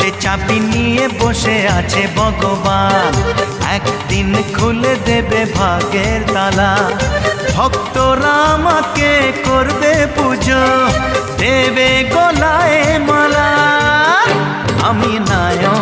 হাতে চাবি নিয়ে বসে আছে ভগবান, একদিন খুলে দেবে ভাগের তালা। ভক্তরা আমাকে করবে পুজো, দেবে গলায় মালা। আমি নায়ক